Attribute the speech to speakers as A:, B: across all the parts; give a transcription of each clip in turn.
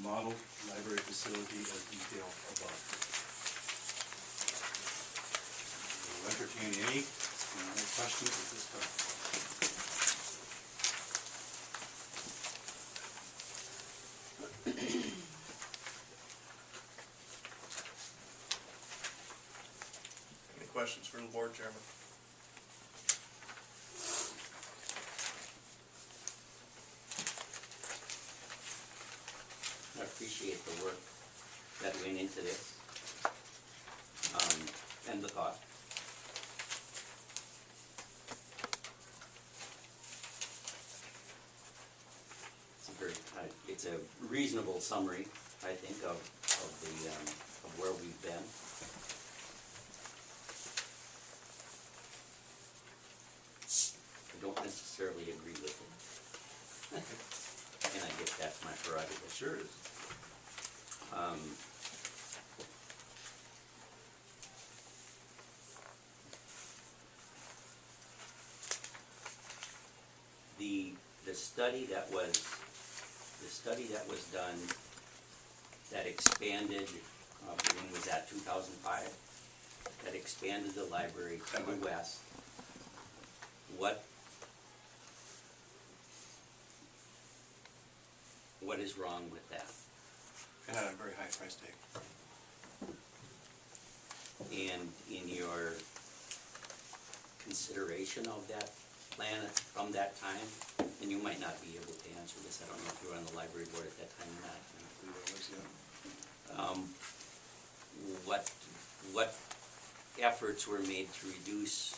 A: model library facility as detailed above. We'll entertain any questions at this time.
B: Any questions for the board chairman?
C: I appreciate the work that went into this, and the thought. It's a reasonable summary, I think, of where we've been. I don't necessarily agree with it, and I guess that's my prerogative.
A: Sure is.
C: The study that was done that expanded, when was that, 2005? That expanded the library to the west. What is wrong with that?
A: It had a very high price tag.
C: And in your consideration of that plan from that time, and you might not be able to answer this, I don't know if you were on the library board at that time or not. What efforts were made to reduce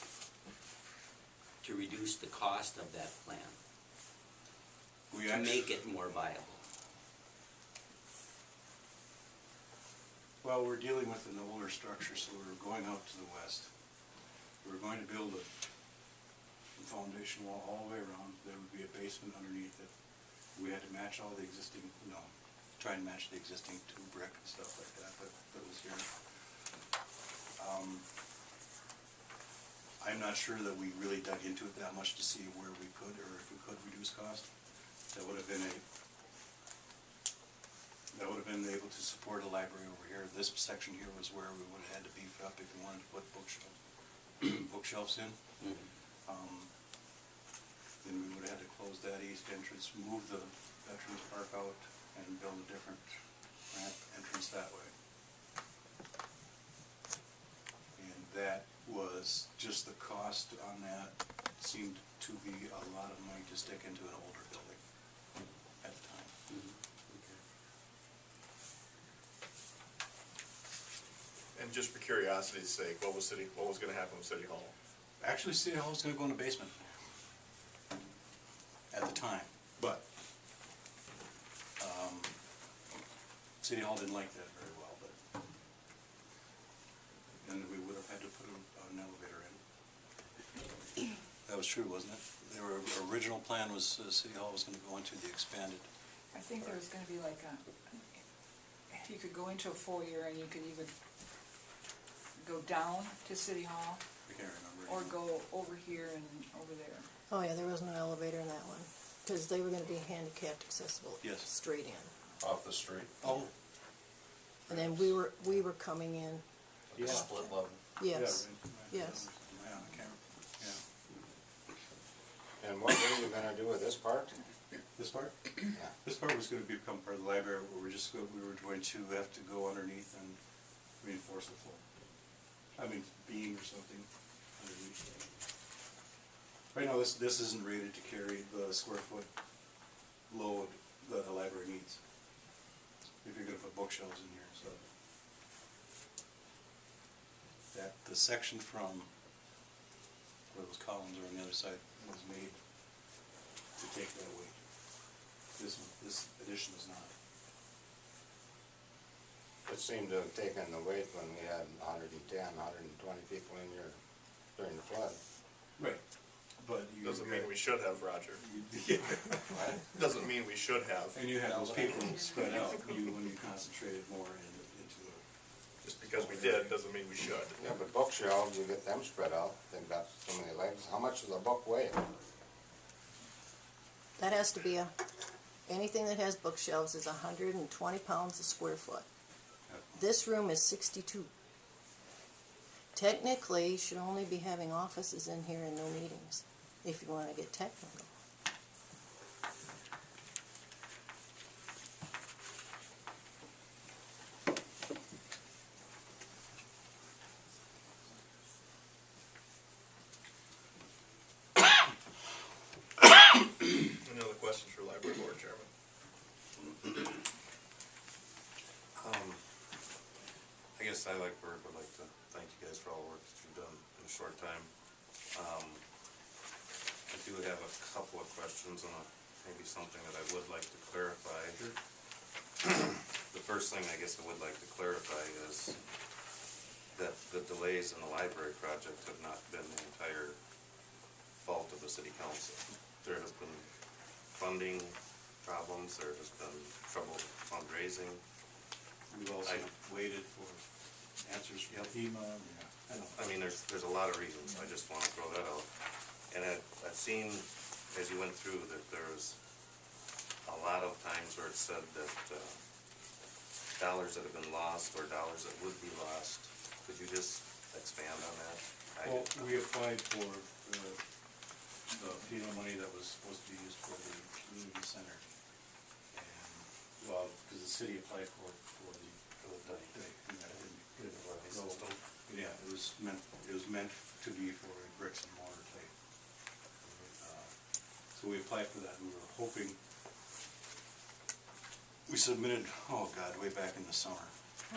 C: the cost of that plan? To make it more viable?
A: Well, we're dealing with an older structure, so we're going out to the west. We're going to build a foundation wall all the way around. There would be a basement underneath it. We had to match all the existing, try and match the existing 2 brick and stuff like that was here. I'm not sure that we really dug into it that much to see where we could, or if we could reduce cost. That would have been able to support a library over here. This section here was where we would have had to beef up if we wanted to put bookshelves in.
C: Mm-hmm.
A: Then we would have had to close that east entrance, move the Veterans Park out, and build a different ramp entrance that way. And that was just the cost on that seemed to be a lot of money to stick into an older building at the time.
C: Mm-hmm. Okay.
B: And just for curiosity's sake, what was going to happen with City Hall?
A: Actually, City Hall was going to go in the basement at the time, but City Hall didn't like that very well, and we would have had to put an elevator in. That was true, wasn't it? Their original plan was City Hall was going to go into the expanded.
D: I think there was going to be like you could go into a foyer and you could even go down to City Hall.
A: I can't remember.
D: Or go over here and over there.
E: Oh yeah, there was no elevator in that one, because they were going to be handicapped accessible.
A: Yes.
E: Straight in.
F: Off the street?
A: Oh.
E: And then we were coming in.
F: Yeah. Split level?
E: Yes.
A: Yeah,
E: Yes.
A: Yeah, I can't, yeah.
F: And what were you gonna do with this part?
A: This part?
F: Yeah.
A: This part was going to become part of the library, where we were going to have to go underneath and reinforce the floor. I mean, beam or something underneath. Right now, this isn't rated to carry the square foot load that the library needs. If you're going to put bookshelves in here, so that the section from where those columns are on the other side was made to take that weight. This addition is not.
F: It seemed to have taken the weight when we had 110, 120 people in here during the flood.
A: Right. But you
B: Doesn't mean we should have, Roger.
F: Right?
B: Doesn't mean we should have.
A: And you have those people spread out when you concentrated more into the.
B: Just because we did doesn't mean we should.
F: Yeah, but bookshelves, you get them spread out. They've got so many legs. How much does a book weigh?
E: That has to be a anything that has bookshelves is 120 pounds a square foot.
A: Yep.
E: This room is 62. Technically, you should only be having offices in here and no meetings, if you want to get technical.
B: Any other questions for library board chairman?
G: I guess I would like to thank you guys for all the work that you've done in a short time. I do have a couple of questions and maybe something that I would like to clarify. The first thing I guess I would like to clarify is that the delays in the library project have not been the entire fault of the city council. There has been funding problems, there has been trouble with fundraising.
A: We've also waited for answers from FEMA, I know.
G: I mean, there's a lot of reasons, I just wanna throw that out. And I've seen, as you went through, that there was a lot of times where it said that, dollars that have been lost or dollars that would be lost. Could you just expand on that?
A: Well, we applied for the FEMA money that was supposed to be used for the community center. And, well, because the city applied for the thing, and that didn't go. Yeah, it was meant to be for a bricks and mortar type. So we applied for that, and we were hoping, we submitted, oh God, way back in the summer.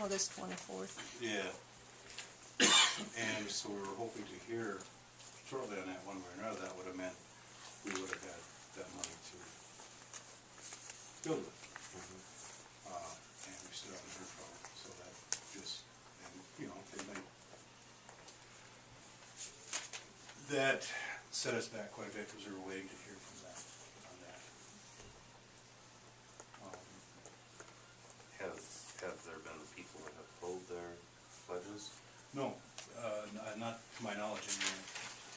E: August 24th.
A: Yeah. And so we were hoping to hear shortly on that one way or another. That would have meant we would have had that money to build it. And we still haven't heard from it, so that just, and, you know, it might, that set us back quite a bit because we were waiting to hear from that, on that.
G: Have there been people that have pulled their pledges?
A: No, not to my knowledge anyway,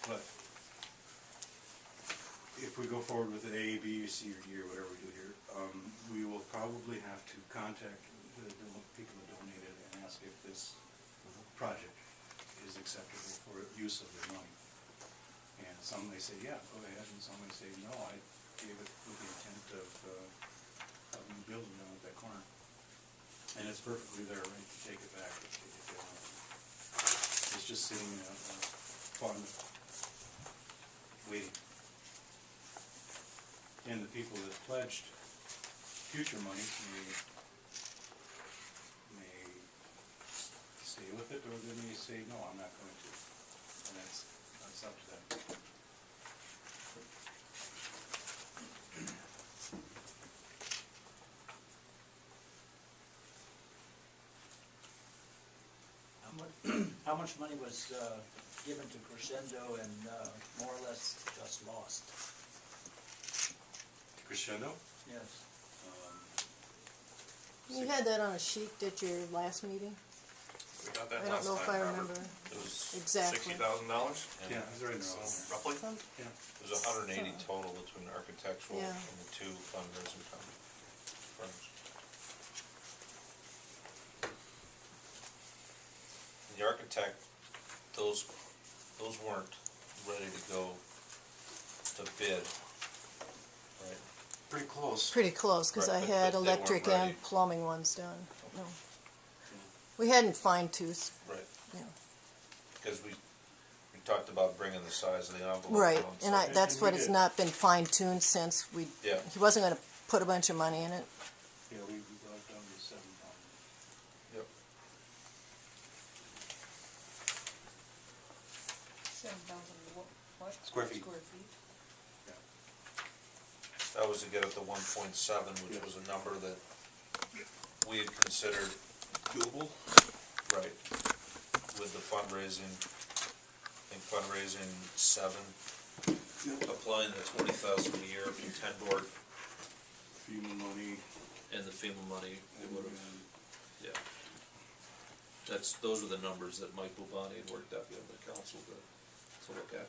A: but if we go forward with A, B, C, or D, or whatever we do here, we will probably have to contact the people that donated and ask if this project is acceptable for use of their money. And some may say, yeah, go ahead, and some may say, no, I gave it with the intent of building down at that corner. And it's perfectly their right to take it back if they want. It's just sitting in a fund, waiting. And the people that pledged future money may stay with it, or they may say, no, I'm not going to. And that's up to them.
H: How much money was given to Crescendo and more or less just lost?
A: Crescendo?
H: Yes.
E: You had that on a sheet at your last meeting?
B: We got that
E: I don't
B: last
E: know if I
B: time,
E: remember.
B: It was
E: Exactly.
B: $60,000?
A: Yeah, it's right there.
B: Roughly?
A: Yeah.
I: It was 180 total between architectural
E: Yeah.
I: and the two fundraising firms. The architect, those weren't ready to go to bid, right?
A: Pretty close.
E: Pretty close, because I
I: Right,
E: had
I: but they weren't
E: electric
I: ready.
E: and plumbing ones done. No. We hadn't fine-toothed,
I: Right,
E: yeah.
I: because we talked about bringing the size of the envelope
E: Right,
I: down,
E: and
I: so-
E: that's
A: And
E: what
A: we
E: it's
A: did.
E: not been fine-tuned since
I: Yeah.
E: he wasn't gonna put a bunch of money in it.
A: Yeah, we brought it down to 7,000.
I: Yep.
D: 7,000 what?
A: Square feet.
D: Square feet.
I: That was to get at the 1.7, which
A: Yeah.
I: was a number that we had considered doable, right, with the fundraising, I think fundraising 7, applying the 20,000 a year from 10 board
A: FEMA money.
I: and the FEMA money, it would have,
A: and
I: yeah. Those are the numbers that Mike Bubani had worked up in the council to look at.